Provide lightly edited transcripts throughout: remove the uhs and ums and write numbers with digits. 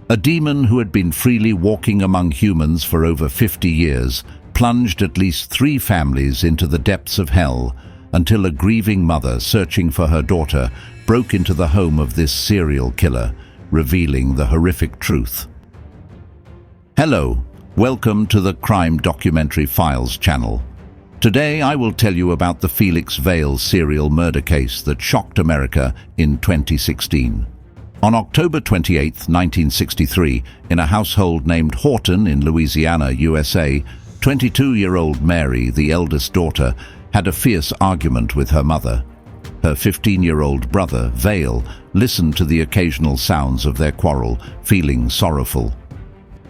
A demon who had been freely walking among humans for over 50 years plunged at least 3 families into the depths of hell until a grieving mother searching for her daughter broke into the home of this serial killer, revealing the horrific truth. Hello, welcome to the Crime Documentary Files channel. Today I will tell you about the Felix Vail serial murder case that shocked America in 2016. On October 28, 1963, in a household named Horton in Louisiana, USA, 22-year-old Mary, the eldest daughter, had a fierce argument with her mother. Her 15-year-old brother, Vail, listened to the occasional sounds of their quarrel, feeling sorrowful.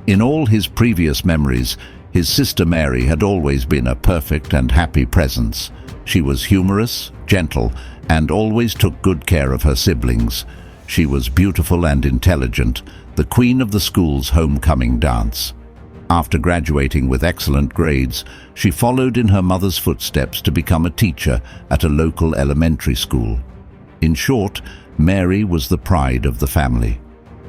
In all his previous memories, his sister Mary had always been a perfect and happy presence. She was humorous, gentle, and always took good care of her siblings. She was beautiful and intelligent, the queen of the school's homecoming dance. After graduating with excellent grades, she followed in her mother's footsteps to become a teacher at a local elementary school. In short, Mary was the pride of the family.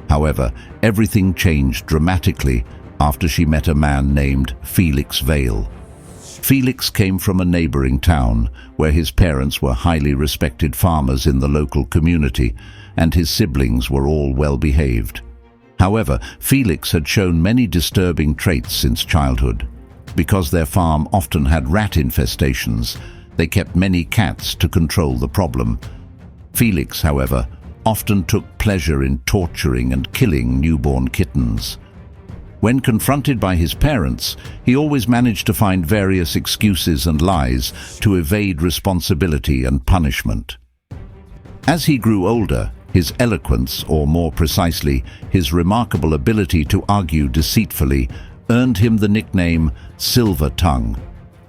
However, everything changed dramatically after she met a man named Felix Vail. Felix came from a neighboring town where his parents were highly respected farmers in the local community, and his siblings were all well-behaved. However, Felix had shown many disturbing traits since childhood. Because their farm often had rat infestations, they kept many cats to control the problem. Felix, however, often took pleasure in torturing and killing newborn kittens. When confronted by his parents, he always managed to find various excuses and lies to evade responsibility and punishment. As he grew older, his eloquence, or more precisely, his remarkable ability to argue deceitfully, earned him the nickname Silver Tongue.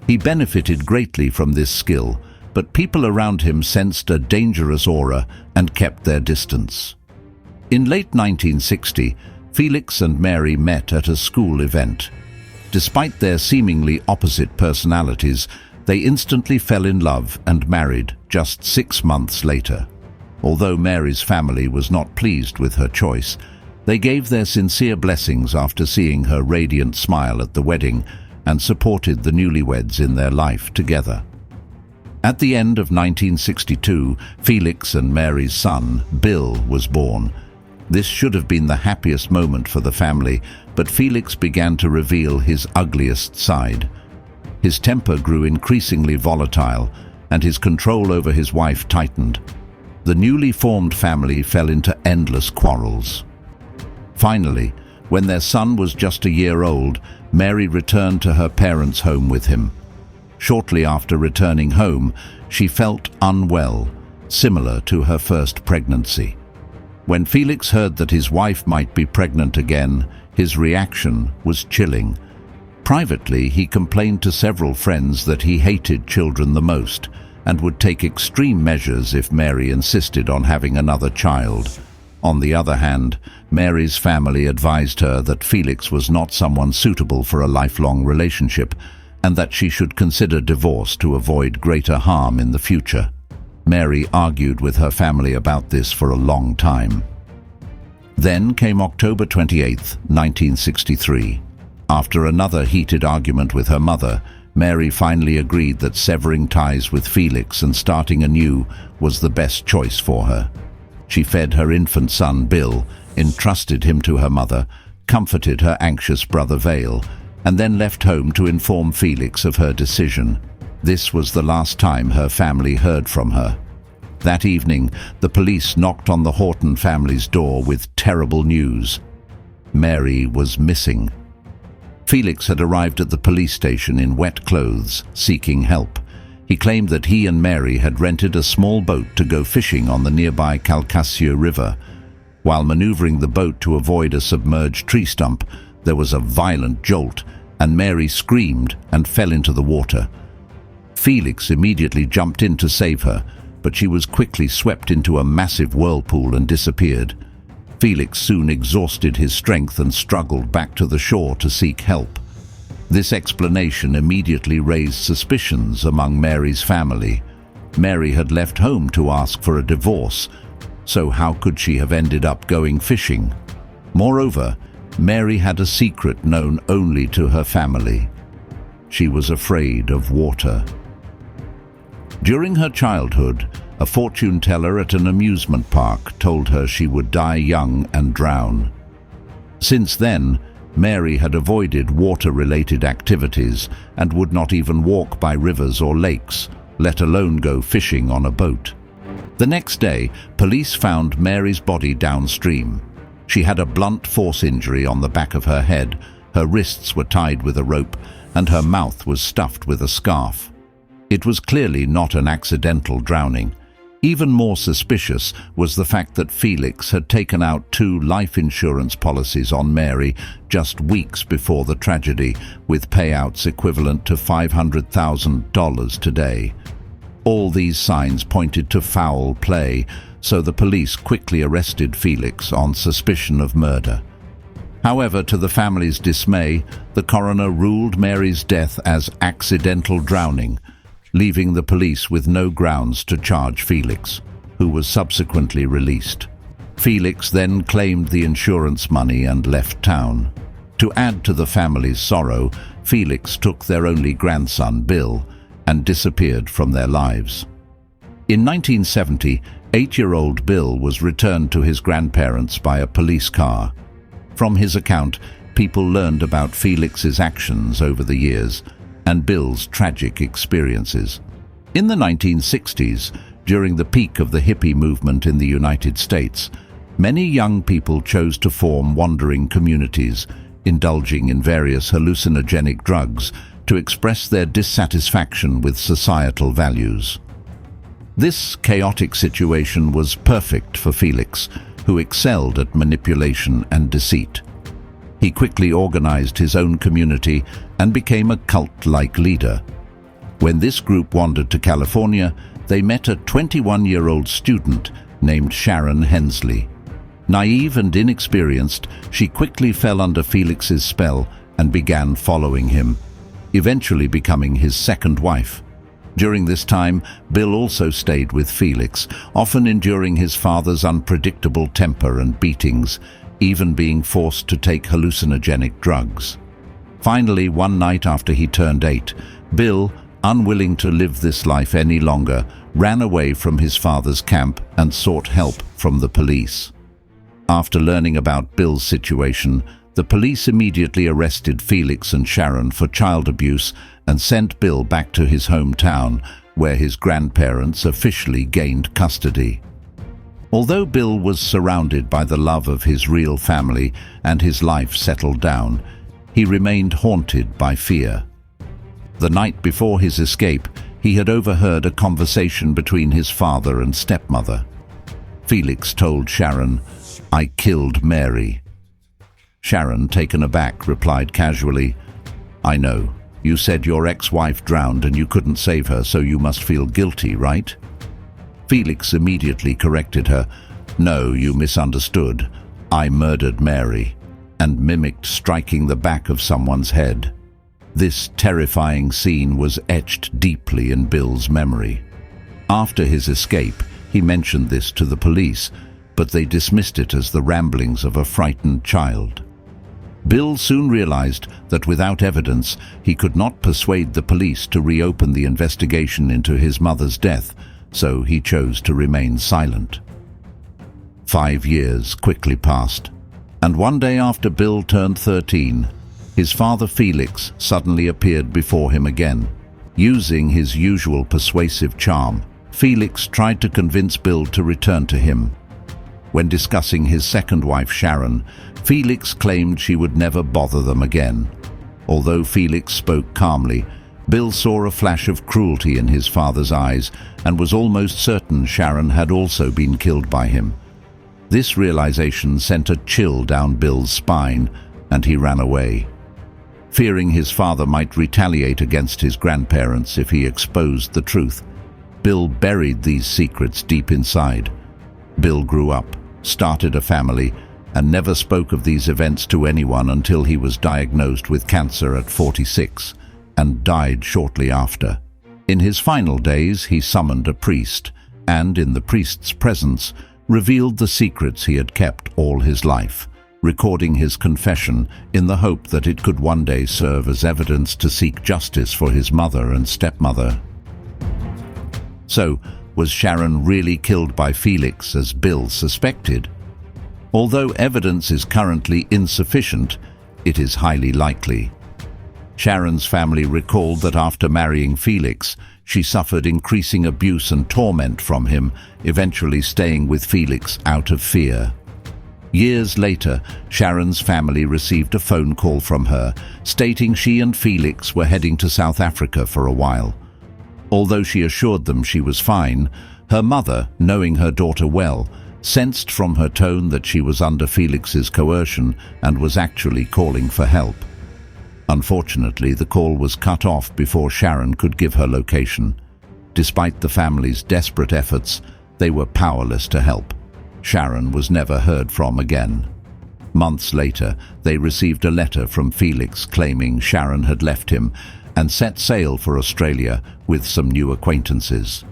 He benefited greatly from this skill, but people around him sensed a dangerous aura and kept their distance. In late 1960, Felix and Mary met at a school event. Despite their seemingly opposite personalities, they instantly fell in love and married just 6 months later. Although Mary's family was not pleased with her choice, they gave their sincere blessings after seeing her radiant smile at the wedding and supported the newlyweds in their life together. At the end of 1962, Felix and Mary's son, Bill, was born. This should have been the happiest moment for the family, but Felix began to reveal his ugliest side. His temper grew increasingly volatile, and his control over his wife tightened. The newly formed family fell into endless quarrels. Finally, when their son was just a year old, Mary returned to her parents' home with him. Shortly after returning home, she felt unwell, similar to her first pregnancy. When Felix heard that his wife might be pregnant again, his reaction was chilling. Privately, he complained to several friends that he hated children the most and would take extreme measures if Mary insisted on having another child. On the other hand, Mary's family advised her that Felix was not someone suitable for a lifelong relationship and that she should consider divorce to avoid greater harm in the future. Mary argued with her family about this for a long time. Then came October 28, 1963. After another heated argument with her mother, Mary finally agreed that severing ties with Felix and starting anew was the best choice for her. She fed her infant son, Bill, entrusted him to her mother, comforted her anxious brother Vail, and then left home to inform Felix of her decision. This was the last time her family heard from her. That evening, the police knocked on the Horton family's door with terrible news. Mary was missing. Felix had arrived at the police station in wet clothes, seeking help. He claimed that he and Mary had rented a small boat to go fishing on the nearby Calcasieu River. While maneuvering the boat to avoid a submerged tree stump, there was a violent jolt, and Mary screamed and fell into the water. Felix immediately jumped in to save her, but she was quickly swept into a massive whirlpool and disappeared. Felix soon exhausted his strength and struggled back to the shore to seek help. This explanation immediately raised suspicions among Mary's family. Mary had left home to ask for a divorce, so how could she have ended up going fishing? Moreover, Mary had a secret known only to her family. She was afraid of water. During her childhood, a fortune teller at an amusement park told her she would die young and drown. Since then, Mary had avoided water-related activities and would not even walk by rivers or lakes, let alone go fishing on a boat. The next day, police found Mary's body downstream. She had a blunt force injury on the back of her head, her wrists were tied with a rope, and her mouth was stuffed with a scarf. It was clearly not an accidental drowning. Even more suspicious was the fact that Felix had taken out 2 life insurance policies on Mary just weeks before the tragedy, with payouts equivalent to $500,000 today. All these signs pointed to foul play, so the police quickly arrested Felix on suspicion of murder. However, to the family's dismay, the coroner ruled Mary's death as accidental drowning, leaving the police with no grounds to charge Felix, who was subsequently released. Felix then claimed the insurance money and left town. To add to the family's sorrow, Felix took their only grandson, Bill, and disappeared from their lives. In 1970, 8-year-old Bill was returned to his grandparents by a police car. From his account, people learned about Felix's actions over the years and Bill's tragic experiences. In the 1960s, during the peak of the hippie movement in the United States, many young people chose to form wandering communities, indulging in various hallucinogenic drugs to express their dissatisfaction with societal values. This chaotic situation was perfect for Felix, who excelled at manipulation and deceit. He quickly organized his own community and became a cult-like leader. When this group wandered to California, they met a 21-year-old student named Sharon Hensley. Naive and inexperienced, she quickly fell under Felix's spell and began following him, eventually becoming his second wife. During this time, Bill also stayed with Felix, often enduring his father's unpredictable temper and beatings, even being forced to take hallucinogenic drugs. Finally, one night after he turned 8, Bill, unwilling to live this life any longer, ran away from his father's camp and sought help from the police. After learning about Bill's situation, the police immediately arrested Felix and Sharon for child abuse and sent Bill back to his hometown, where his grandparents officially gained custody. Although Bill was surrounded by the love of his real family and his life settled down, he remained haunted by fear. The night before his escape, he had overheard a conversation between his father and stepmother. Felix told Sharon, "I killed Mary." Sharon, taken aback, replied casually, "I know. You said your ex-wife drowned and you couldn't save her, so you must feel guilty, right?" Felix immediately corrected her. "No, you misunderstood. I murdered Mary," and mimicked striking the back of someone's head. This terrifying scene was etched deeply in Bill's memory. After his escape, he mentioned this to the police, but they dismissed it as the ramblings of a frightened child. Bill soon realized that without evidence, he could not persuade the police to reopen the investigation into his mother's death, so he chose to remain silent. 5 years quickly passed, and one day after Bill turned 13, his father Felix suddenly appeared before him again. Using his usual persuasive charm, Felix tried to convince Bill to return to him. When discussing his second wife Sharon, Felix claimed she would never bother them again. Although Felix spoke calmly, Bill saw a flash of cruelty in his father's eyes and was almost certain Sharon had also been killed by him. This realization sent a chill down Bill's spine, and he ran away. Fearing his father might retaliate against his grandparents if he exposed the truth, Bill buried these secrets deep inside. Bill grew up, started a family, and never spoke of these events to anyone until he was diagnosed with cancer at 46 and died shortly after. In his final days, he summoned a priest and, in the priest's presence, revealed the secrets he had kept all his life, recording his confession in the hope that it could one day serve as evidence to seek justice for his mother and stepmother. So, was Sharon really killed by Felix as Bill suspected? Although evidence is currently insufficient, it is highly likely. Sharon's family recalled that after marrying Felix, she suffered increasing abuse and torment from him, eventually staying with Felix out of fear. Years later, Sharon's family received a phone call from her, stating she and Felix were heading to South Africa for a while. Although she assured them she was fine, her mother, knowing her daughter well, sensed from her tone that she was under Felix's coercion and was actually calling for help. Unfortunately, the call was cut off before Sharon could give her location. Despite the family's desperate efforts, they were powerless to help. Sharon was never heard from again. Months later, they received a letter from Felix claiming Sharon had left him and set sail for Australia with some new acquaintances.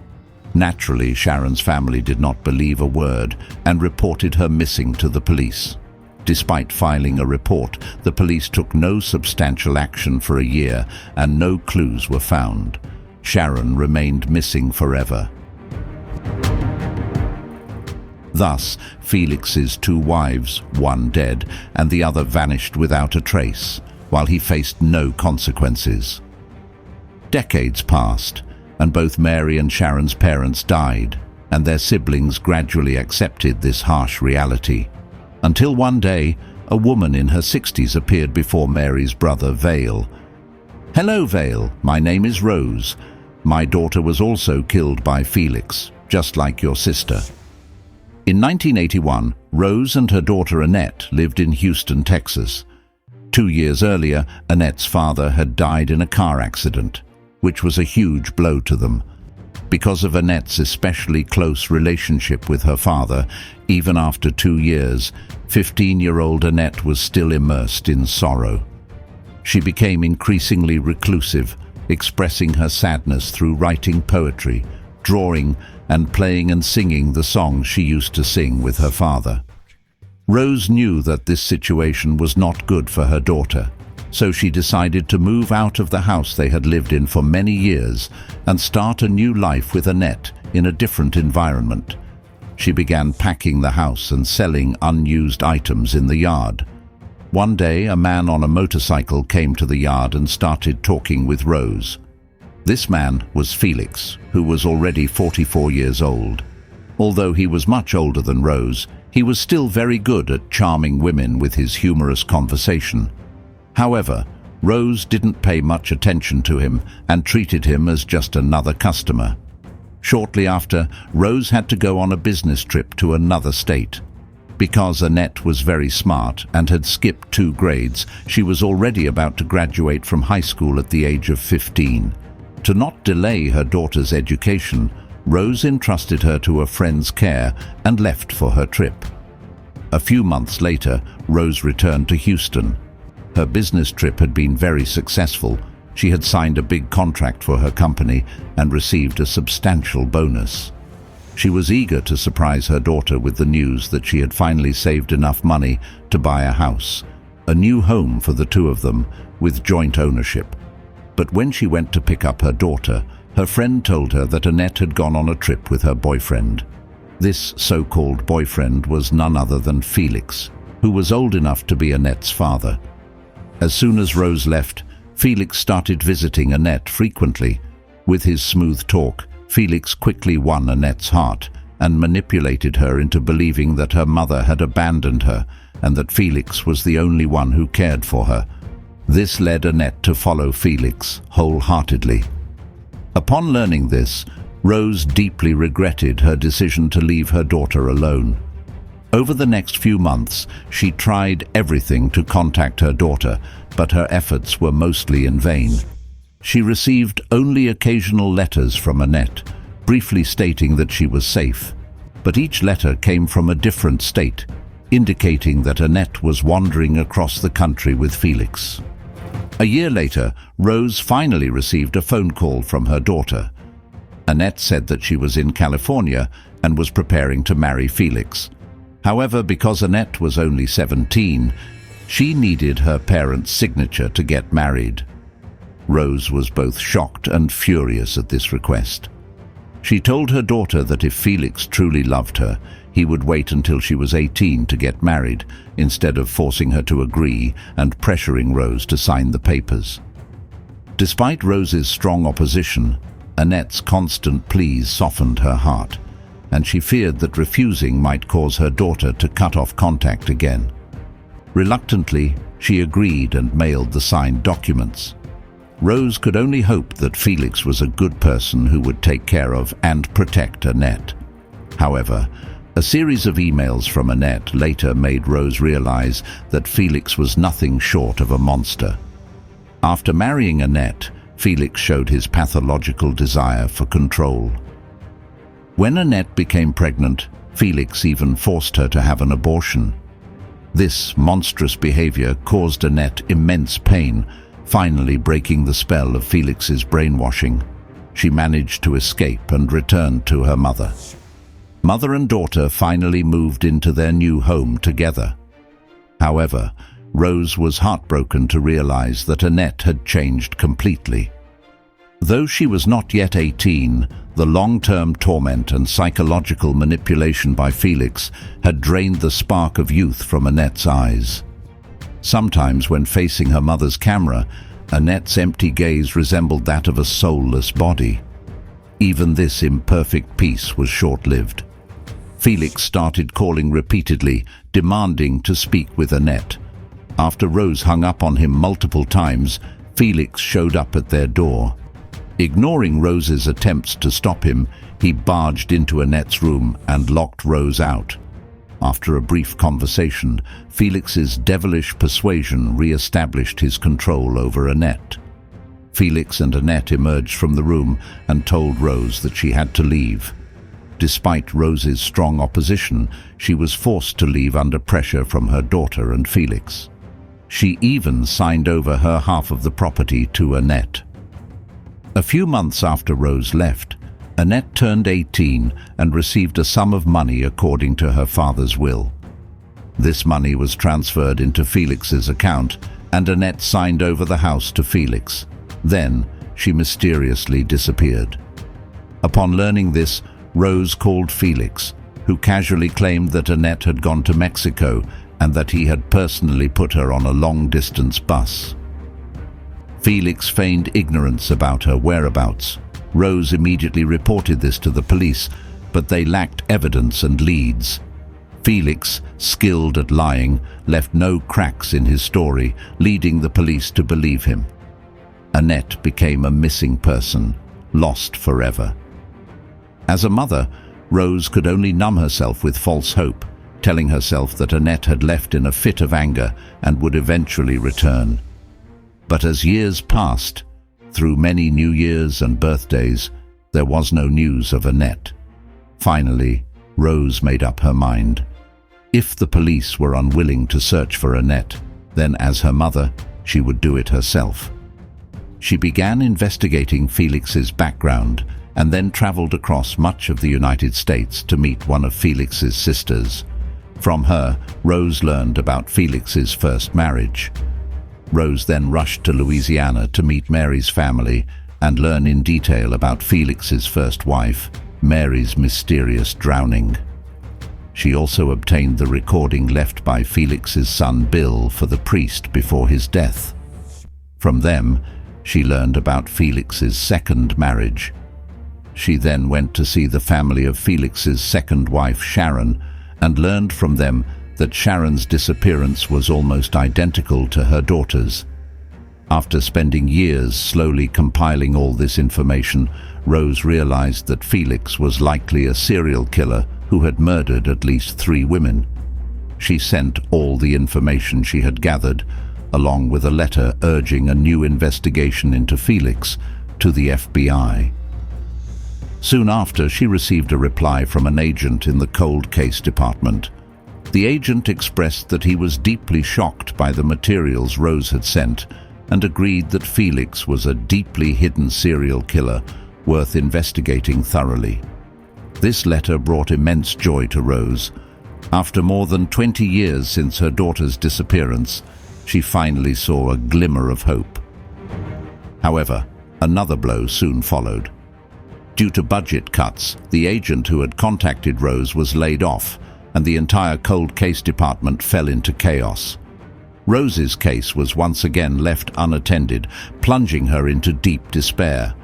Naturally, Sharon's family did not believe a word and reported her missing to the police. Despite filing a report, the police took no substantial action for a year and no clues were found. Sharon remained missing forever. Thus, Felix's two wives, one dead and the other vanished without a trace, while he faced no consequences. Decades passed, and both Mary and Sharon's parents died, and their siblings gradually accepted this harsh reality. Until one day, a woman in her 60s appeared before Mary's brother Vail. "Hello, Vail. My name is Rose. My daughter was also killed by Felix, just like your sister." In 1981, Rose and her daughter Annette lived in Houston, Texas. 2 years earlier, Annette's father had died in a car accident, which was a huge blow to them. Because of Annette's especially close relationship with her father, even after 2 years, 15-year-old Annette was still immersed in sorrow. She became increasingly reclusive, expressing her sadness through writing poetry, drawing, and playing and singing the songs she used to sing with her father. Rose knew that this situation was not good for her daughter, so she decided to move out of the house they had lived in for many years and start a new life with Annette in a different environment. She began packing the house and selling unused items in the yard. One day, a man on a motorcycle came to the yard and started talking with Rose. This man was Felix, who was already 44 years old. Although he was much older than Rose, he was still very good at charming women with his humorous conversation. However, Rose didn't pay much attention to him and treated him as just another customer. Shortly after, Rose had to go on a business trip to another state. Because Annette was very smart and had skipped 2 grades, she was already about to graduate from high school at the age of 15. To not delay her daughter's education, Rose entrusted her to a friend's care and left for her trip. A few months later, Rose returned to Houston. Her business trip had been very successful. She had signed a big contract for her company and received a substantial bonus. She was eager to surprise her daughter with the news that she had finally saved enough money to buy a house, a new home for the two of them, with joint ownership. But when she went to pick up her daughter, her friend told her that Annette had gone on a trip with her boyfriend. This so-called boyfriend was none other than Felix, who was old enough to be Annette's father. As soon as Rose left, Felix started visiting Annette frequently. With his smooth talk, Felix quickly won Annette's heart and manipulated her into believing that her mother had abandoned her and that Felix was the only one who cared for her. This led Annette to follow Felix wholeheartedly. Upon learning this, Rose deeply regretted her decision to leave her daughter alone. Over the next few months, she tried everything to contact her daughter, but her efforts were mostly in vain. She received only occasional letters from Annette, briefly stating that she was safe. But each letter came from a different state, indicating that Annette was wandering across the country with Felix. A year later, Rose finally received a phone call from her daughter. Annette said that she was in California and was preparing to marry Felix. However, because Annette was only 17, she needed her parents' signature to get married. Rose was both shocked and furious at this request. She told her daughter that if Felix truly loved her, he would wait until she was 18 to get married, instead of forcing her to agree and pressuring Rose to sign the papers. Despite Rose's strong opposition, Annette's constant pleas softened her heart, and she feared that refusing might cause her daughter to cut off contact again. Reluctantly, she agreed and mailed the signed documents. Rose could only hope that Felix was a good person who would take care of and protect Annette. However, a series of emails from Annette later made Rose realize that Felix was nothing short of a monster. After marrying Annette, Felix showed his pathological desire for control. When Annette became pregnant, Felix even forced her to have an abortion. This monstrous behavior caused Annette immense pain, finally breaking the spell of Felix's brainwashing. She managed to escape and returned to her mother. Mother and daughter finally moved into their new home together. However, Rose was heartbroken to realize that Annette had changed completely. Though she was not yet 18, the long-term torment and psychological manipulation by Felix had drained the spark of youth from Annette's eyes. Sometimes, when facing her mother's camera, Annette's empty gaze resembled that of a soulless body. Even this imperfect peace was short-lived. Felix started calling repeatedly, demanding to speak with Annette. After Rose hung up on him multiple times, Felix showed up at their door. Ignoring Rose's attempts to stop him, he barged into Annette's room and locked Rose out. After a brief conversation, Felix's devilish persuasion re-established his control over Annette. Felix and Annette emerged from the room and told Rose that she had to leave. Despite Rose's strong opposition, she was forced to leave under pressure from her daughter and Felix. She even signed over her half of the property to Annette. A few months after Rose left, Annette turned 18 and received a sum of money according to her father's will. This money was transferred into Felix's account, and Annette signed over the house to Felix. Then, she mysteriously disappeared. Upon learning this, Rose called Felix, who casually claimed that Annette had gone to Mexico and that he had personally put her on a long-distance bus. Felix feigned ignorance about her whereabouts. Rose immediately reported this to the police, but they lacked evidence and leads. Felix, skilled at lying, left no cracks in his story, leading the police to believe him. Annette became a missing person, lost forever. As a mother, Rose could only numb herself with false hope, telling herself that Annette had left in a fit of anger and would eventually return. But as years passed, through many New Years and birthdays, there was no news of Annette. Finally, Rose made up her mind. If the police were unwilling to search for Annette, then as her mother, she would do it herself. She began investigating Felix's background and then traveled across much of the United States to meet one of Felix's sisters. From her, Rose learned about Felix's first marriage. Rose then rushed to Louisiana to meet Mary's family and learn in detail about Felix's first wife, Mary's mysterious drowning. She also obtained the recording left by Felix's son Bill for the priest before his death. From them, she learned about Felix's second marriage. She then went to see the family of Felix's second wife, Sharon, and learned from them that Sharon's disappearance was almost identical to her daughter's. After spending years slowly compiling all this information, Rose realized that Felix was likely a serial killer who had murdered at least 3 women. She sent all the information she had gathered, along with a letter urging a new investigation into Felix, to the FBI. Soon after, she received a reply from an agent in the cold case department. The agent expressed that he was deeply shocked by the materials Rose had sent and agreed that Felix was a deeply hidden serial killer worth investigating thoroughly. This letter brought immense joy to Rose. After more than 20 years since her daughter's disappearance, she finally saw a glimmer of hope. However, another blow soon followed. Due to budget cuts, the agent who had contacted Rose was laid off, and the entire cold case department fell into chaos. Rose's case was once again left unattended, plunging her into deep despair.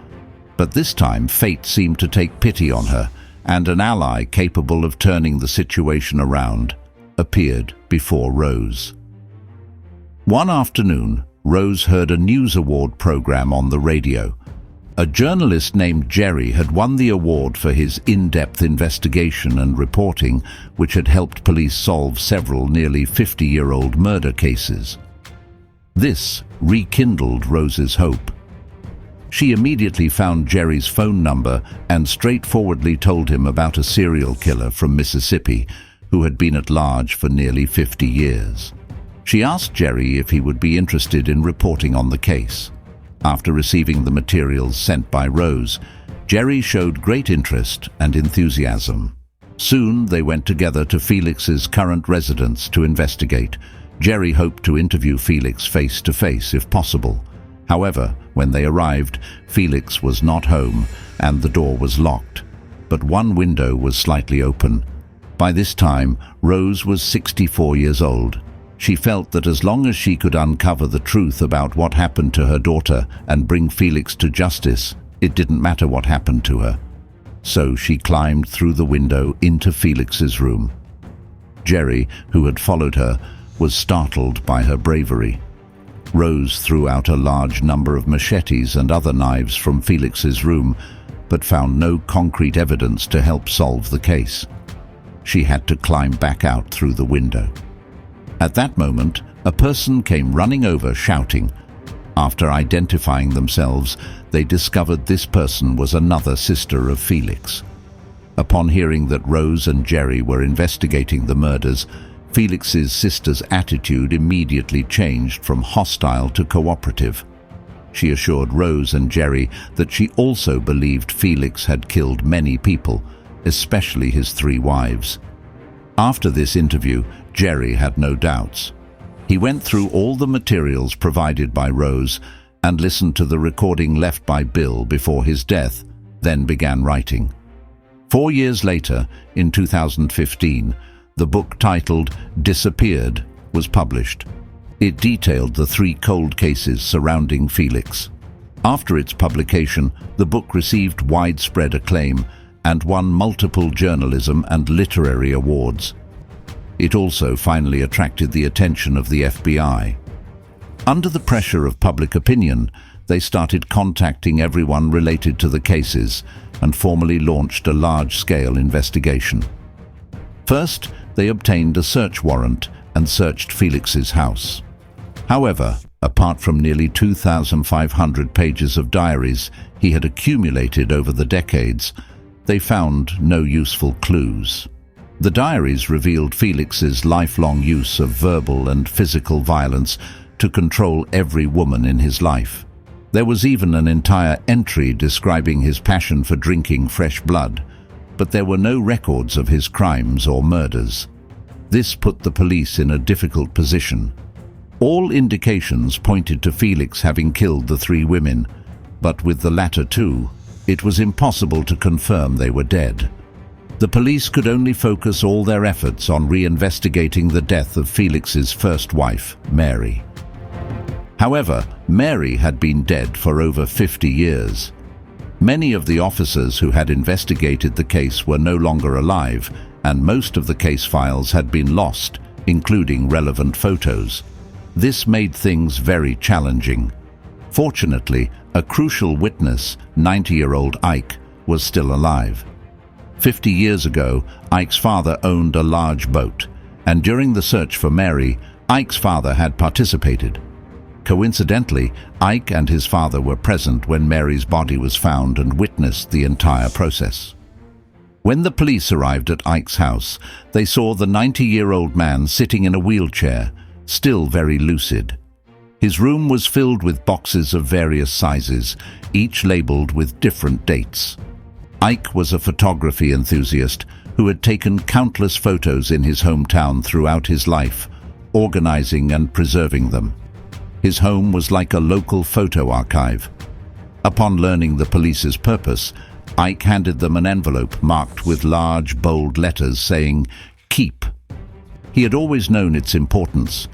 But this time, fate seemed to take pity on her, and an ally capable of turning the situation around appeared before Rose. One afternoon, Rose heard a news award program on the radio. A journalist named Jerry had won the award for his in-depth investigation and reporting, which had helped police solve several nearly 50-year-old murder cases. This rekindled Rose's hope. She immediately found Jerry's phone number and straightforwardly told him about a serial killer from Mississippi who had been at large for nearly 50 years. She asked Jerry if he would be interested in reporting on the case. After receiving the materials sent by Rose, Jerry showed great interest and enthusiasm. Soon they went together to Felix's current residence to investigate. Jerry hoped to interview Felix face to face if possible. However, when they arrived, Felix was not home and the door was locked, but one window was slightly open. By this time, Rose was 64 years old. She felt that as long as she could uncover the truth about what happened to her daughter and bring Felix to justice, it didn't matter what happened to her. So she climbed through the window into Felix's room. Jerry, who had followed her, was startled by her bravery. Rose threw out a large number of machetes and other knives from Felix's room, but found no concrete evidence to help solve the case. She had to climb back out through the window. At that moment, a person came running over shouting. After identifying themselves, they discovered this person was another sister of Felix. Upon hearing that Rose and Jerry were investigating the murders, Felix's sister's attitude immediately changed from hostile to cooperative. She assured Rose and Jerry that she also believed Felix had killed many people, especially his 3 wives. After this interview, Jerry had no doubts. He went through all the materials provided by Rose and listened to the recording left by Bill before his death, then began writing. 4 years later, in 2015, the book titled Disappeared was published. It detailed the 3 cold cases surrounding Felix. After its publication, the book received widespread acclaim and won multiple journalism and literary awards. It also finally attracted the attention of the FBI. Under the pressure of public opinion, they started contacting everyone related to the cases and formally launched a large-scale investigation. First, they obtained a search warrant and searched Felix's house. However, apart from nearly 2,500 pages of diaries he had accumulated over the decades, they found no useful clues. The diaries revealed Felix's lifelong use of verbal and physical violence to control every woman in his life. There was even an entire entry describing his passion for drinking fresh blood, but there were no records of his crimes or murders. This put the police in a difficult position. All indications pointed to Felix having killed the 3 women, but with the latter 2, it was impossible to confirm they were dead. The police could only focus all their efforts on reinvestigating the death of Felix's first wife, Mary. However, Mary had been dead for over 50 years. Many of the officers who had investigated the case were no longer alive, and most of the case files had been lost, including relevant photos. This made things very challenging. Fortunately, a crucial witness, 90-year-old Ike, was still alive. 50 years ago, Ike's father owned a large boat, and during the search for Mary, Ike's father had participated. Coincidentally, Ike and his father were present when Mary's body was found and witnessed the entire process. When the police arrived at Ike's house, they saw the 90-year-old man sitting in a wheelchair, still very lucid. His room was filled with boxes of various sizes, each labeled with different dates. Ike was a photography enthusiast who had taken countless photos in his hometown throughout his life, organizing and preserving them. His home was like a local photo archive. Upon learning the police's purpose, Ike handed them an envelope marked with large, bold letters saying, "Keep." He had always known its importance.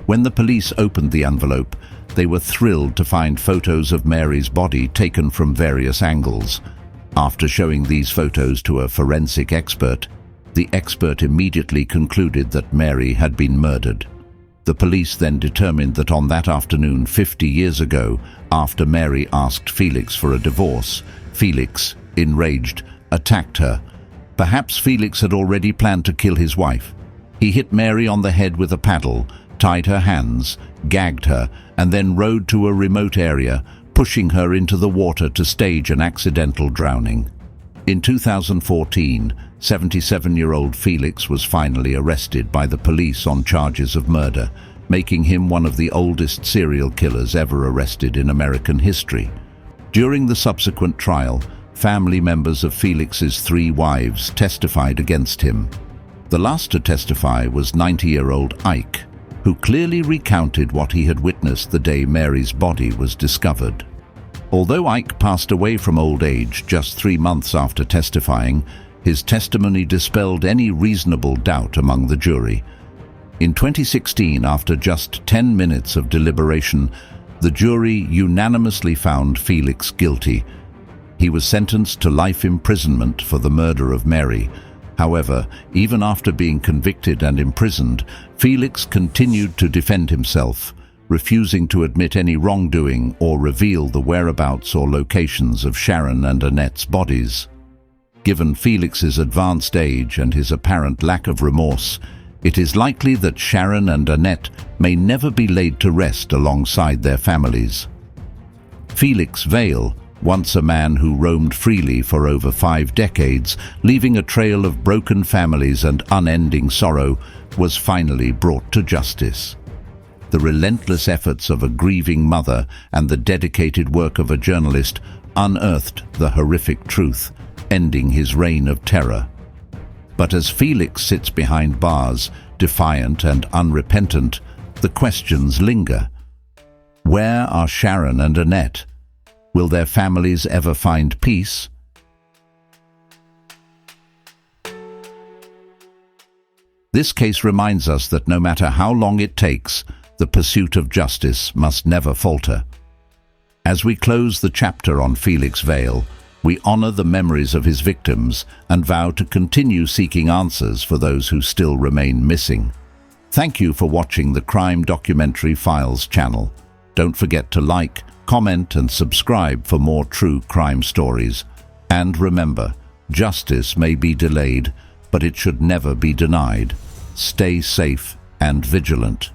When the police opened the envelope, they were thrilled to find photos of Mary's body taken from various angles. After showing these photos to a forensic expert, the expert immediately concluded that Mary had been murdered. The police then determined that on that afternoon 50 years ago, after Mary asked Felix for a divorce, Felix, enraged, attacked her. Perhaps Felix had already planned to kill his wife. He hit Mary on the head with a paddle, tied her hands, gagged her, and then rowed to a remote area, pushing her into the water to stage an accidental drowning. In 2014, 77-year-old Felix was finally arrested by the police on charges of murder, making him one of the oldest serial killers ever arrested in American history. During the subsequent trial, family members of Felix's 3 wives testified against him. The last to testify was 90-year-old Ike, who clearly recounted what he had witnessed the day Mary's body was discovered. Although Ike passed away from old age just 3 months after testifying, his testimony dispelled any reasonable doubt among the jury. In 2016, after just 10 minutes of deliberation, the jury unanimously found Felix guilty. He was sentenced to life imprisonment for the murder of Mary. However, even after being convicted and imprisoned, Felix continued to defend himself, refusing to admit any wrongdoing or reveal the whereabouts or locations of Sharon and Annette's bodies. Given Felix's advanced age and his apparent lack of remorse, it is likely that Sharon and Annette may never be laid to rest alongside their families. Felix Vail, once a man who roamed freely for over 5 decades, leaving a trail of broken families and unending sorrow, was finally brought to justice. The relentless efforts of a grieving mother and the dedicated work of a journalist unearthed the horrific truth, ending his reign of terror. But as Felix sits behind bars, defiant and unrepentant, the questions linger. Where are Sharon and Annette? Will their families ever find peace? This case reminds us that no matter how long it takes, the pursuit of justice must never falter. As we close the chapter on Felix Vail, we honor the memories of his victims and vow to continue seeking answers for those who still remain missing. Thank you for watching the Crime Documentary Files channel. Don't forget to like, comment and subscribe for more true crime stories. And remember, justice may be delayed, but it should never be denied. Stay safe and vigilant.